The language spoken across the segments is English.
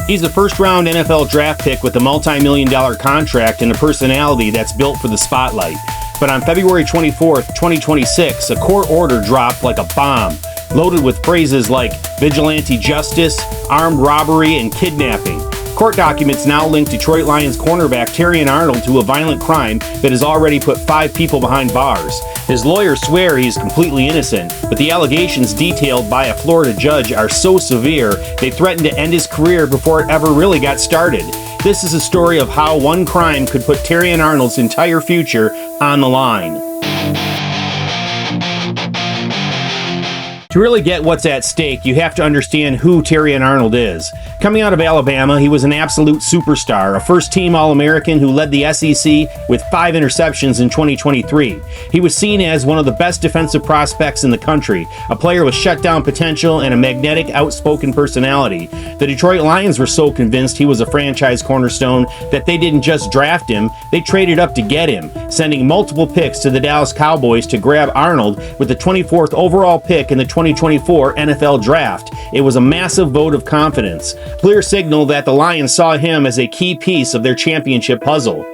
He's a first-round NFL draft pick with a multi-million-dollar contract and a personality that's built for the spotlight. But on February 24th, 2026, a court order dropped like a bomb, loaded with phrases like vigilante justice, armed robbery, and kidnapping. Court documents now link Detroit Lions cornerback Terrion Arnold to a violent crime that has already put 5 people behind bars. His lawyers swear he's completely innocent, but the allegations detailed by a Florida judge are so severe they threaten to end his career before it ever really got started. This is a story of how one crime could put Terrion Arnold's entire future on the line. To really get what's at stake, you have to understand who Terrion Arnold is. Coming out of Alabama, he was an absolute superstar, a first-team All-American who led the SEC with 5 interceptions in 2023. He was seen as one of the best defensive prospects in the country, a player with shutdown potential and a magnetic, outspoken personality. The Detroit Lions were so convinced he was a franchise cornerstone that they didn't just draft him, they traded up to get him, sending multiple picks to the Dallas Cowboys to grab Arnold with the 24th overall pick in the 2024 NFL Draft. It was a massive vote of confidence, clear signal that the Lions saw him as a key piece of their championship puzzle.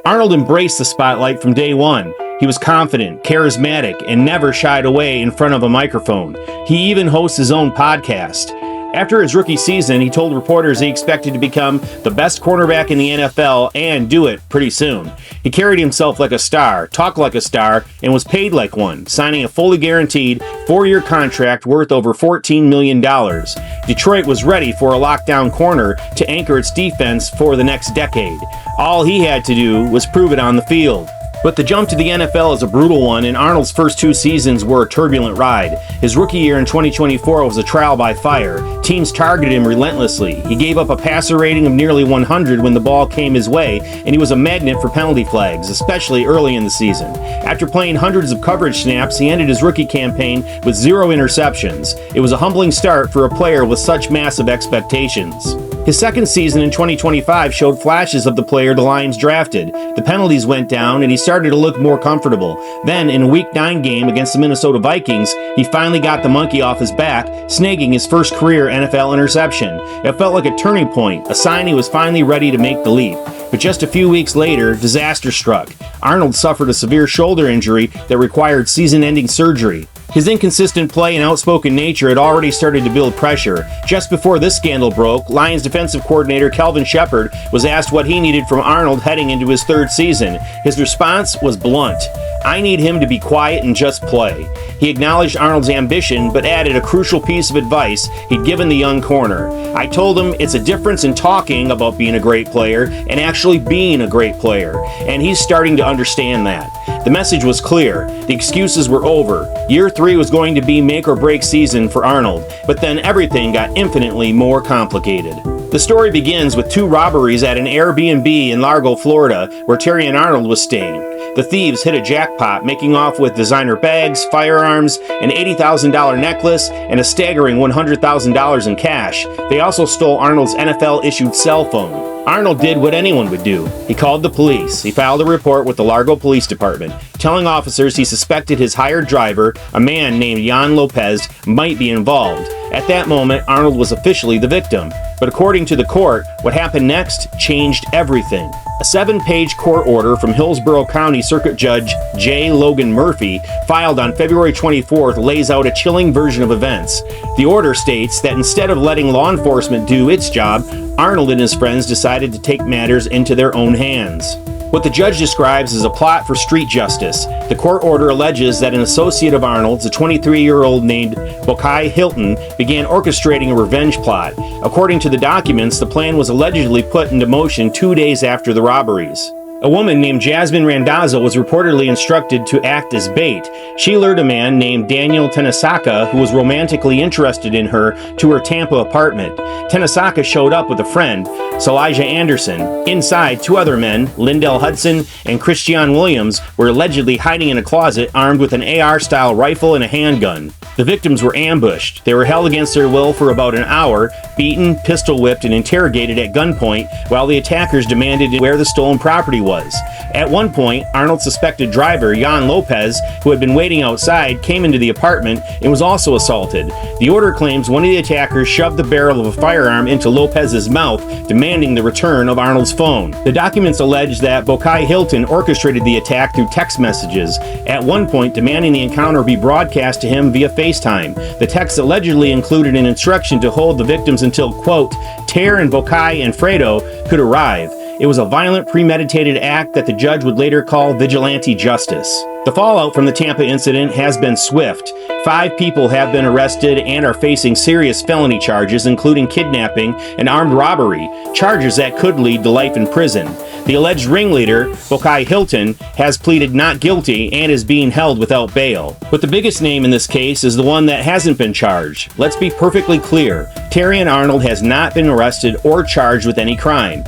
Arnold embraced the spotlight from day one. He was confident, charismatic, and never shied away in front of a microphone. He even hosts his own podcast. After his rookie season, he told reporters he expected to become the best cornerback in the NFL and do it pretty soon. He carried himself like a star, talked like a star, and was paid like one, signing a fully guaranteed 4-year contract worth over $14 million. Detroit was ready for a lockdown corner to anchor its defense for the next decade. All he had to do was prove it on the field. But the jump to the NFL is a brutal one, and Arnold's first 2 seasons were a turbulent ride. His rookie year in 2024 was a trial by fire. Teams targeted him relentlessly. He gave up a passer rating of nearly 100 when the ball came his way, and he was a magnet for penalty flags, especially early in the season. After playing hundreds of coverage snaps, he ended his rookie campaign with 0 interceptions. It was a humbling start for a player with such massive expectations. His second season in 2025 showed flashes of the player the Lions drafted. The penalties went down and he started to look more comfortable. Then, in a Week 9 game against the Minnesota Vikings, he finally got the monkey off his back, snagging his first career NFL interception. It felt like a turning point, a sign he was finally ready to make the leap. But just a few weeks later, disaster struck. Arnold suffered a severe shoulder injury that required season-ending surgery. His inconsistent play and outspoken nature had already started to build pressure. Just before this scandal broke, Lions defensive coordinator Kelvin Sheppard was asked what he needed from Arnold heading into his 3rd season. His response was blunt. "I need him to be quiet and just play." He acknowledged Arnold's ambition, but added a crucial piece of advice he'd given the young corner. "I told him it's a difference in talking about being a great player and actually being a great player, and he's starting to understand that." The message was clear. The excuses were over. Year 3 was going to be make or break season for Arnold, but then everything got infinitely more complicated. The story begins with 2 robberies at an Airbnb in Largo, Florida, where Terrion Arnold was staying. The thieves hit a jackpot, making off with designer bags, firearms, an $80,000 necklace, and a staggering $100,000 in cash. They also stole Arnold's NFL-issued cell phone. Arnold did what anyone would do. He called the police. He filed a report with the Largo Police Department, telling officers he suspected his hired driver, a man named Jan Lopez, might be involved. At that moment, Arnold was officially the victim. But according to the court, what happened next changed everything. A 7-page court order from Hillsborough County Circuit Judge J. Logan Murphy, filed on February 24th, lays out a chilling version of events. The order states that instead of letting law enforcement do its job, Arnold and his friends decided to take matters into their own hands. What the judge describes as a plot for street justice. The court order alleges that an associate of Arnold's, a 23-year-old named Bokai Hilton, began orchestrating a revenge plot. According to the documents, the plan was allegedly put into motion 2 days after the robberies. A woman named Jasmine Randazzo was reportedly instructed to act as bait. She lured a man named Daniel Tenesaka, who was romantically interested in her, to her Tampa apartment. Tenesaka showed up with a friend, Salaja Anderson. Inside, 2 other men, Lindell Hudson and Christian Williams, were allegedly hiding in a closet armed with an AR-style rifle and a handgun. The victims were ambushed. They were held against their will for about an hour, beaten, pistol-whipped, and interrogated at gunpoint, while the attackers demanded where the stolen property was. was. At one point, Arnold's suspected driver, Jan Lopez, who had been waiting outside, came into the apartment and was also assaulted. The order claims one of the attackers shoved the barrel of a firearm into Lopez's mouth, demanding the return of Arnold's phone. The documents allege that Bokai Hilton orchestrated the attack through text messages, at one point demanding the encounter be broadcast to him via FaceTime. The text allegedly included an instruction to hold the victims until, quote, Ter and Bokai and Fredo could arrive. It was a violent, premeditated act that the judge would later call vigilante justice. The fallout from the Tampa incident has been swift. 5 people have been arrested and are facing serious felony charges, including kidnapping and armed robbery, charges that could lead to life in prison. The alleged ringleader, Bokai Hilton, has pleaded not guilty and is being held without bail. But the biggest name in this case is the one that hasn't been charged. Let's be perfectly clear. Terrion Arnold has not been arrested or charged with any crime.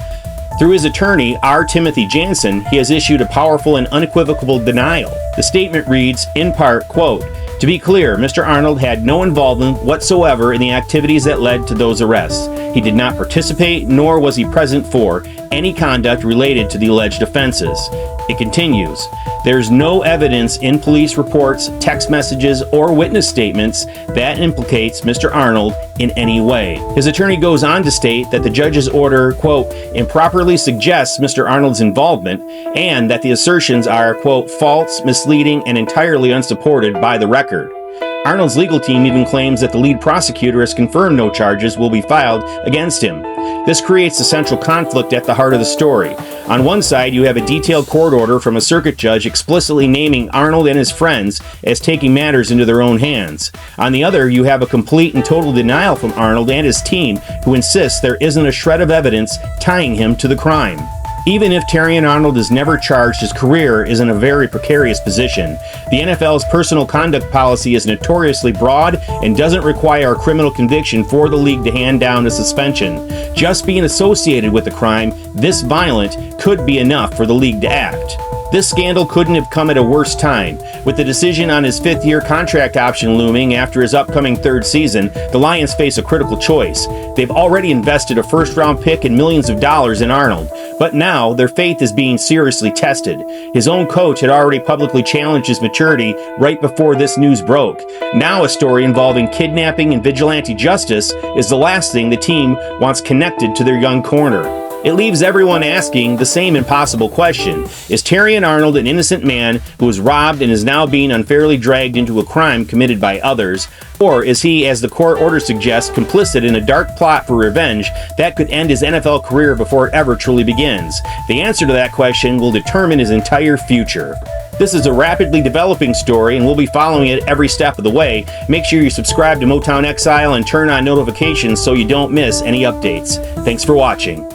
Through his attorney, R. Timothy Jansen, he has issued a powerful and unequivocal denial. The statement reads, in part, quote, to be clear, Mr. Arnold had no involvement whatsoever in the activities that led to those arrests. He did not participate, nor was he present for, any conduct related to the alleged offenses. It continues, there's no evidence in police reports, text messages, or witness statements that implicates Mr. Arnold in any way. His attorney goes on to state that the judge's order, quote, improperly suggests Mr. Arnold's involvement, and that the assertions are, quote, false, misleading, and entirely unsupported by the record. Arnold's legal team even claims that the lead prosecutor has confirmed no charges will be filed against him. This creates a central conflict at the heart of the story. On one side, you have a detailed court order from a circuit judge explicitly naming Arnold and his friends as taking matters into their own hands. On the other, you have a complete and total denial from Arnold and his team, who insists there isn't a shred of evidence tying him to the crime. Even if Terrion Arnold is never charged, his career is in a very precarious position. The NFL's personal conduct policy is notoriously broad and doesn't require a criminal conviction for the league to hand down a suspension. Just being associated with the crime this violent could be enough for the league to act. This scandal couldn't have come at a worse time. With the decision on his 5th-year contract option looming after his upcoming 3rd season, the Lions face a critical choice. They've already invested a first-round pick and millions of dollars in Arnold, but now their faith is being seriously tested. His own coach had already publicly challenged his maturity right before this news broke. Now a story involving kidnapping and vigilante justice is the last thing the team wants connected to their young corner. It leaves everyone asking the same impossible question. Is Terrion Arnold an innocent man who was robbed and is now being unfairly dragged into a crime committed by others? Or is he, as the court order suggests, complicit in a dark plot for revenge that could end his NFL career before it ever truly begins? The answer to that question will determine his entire future. This is a rapidly developing story and we'll be following it every step of the way. Make sure you subscribe to Motown Exile and turn on notifications so you don't miss any updates. Thanks for watching.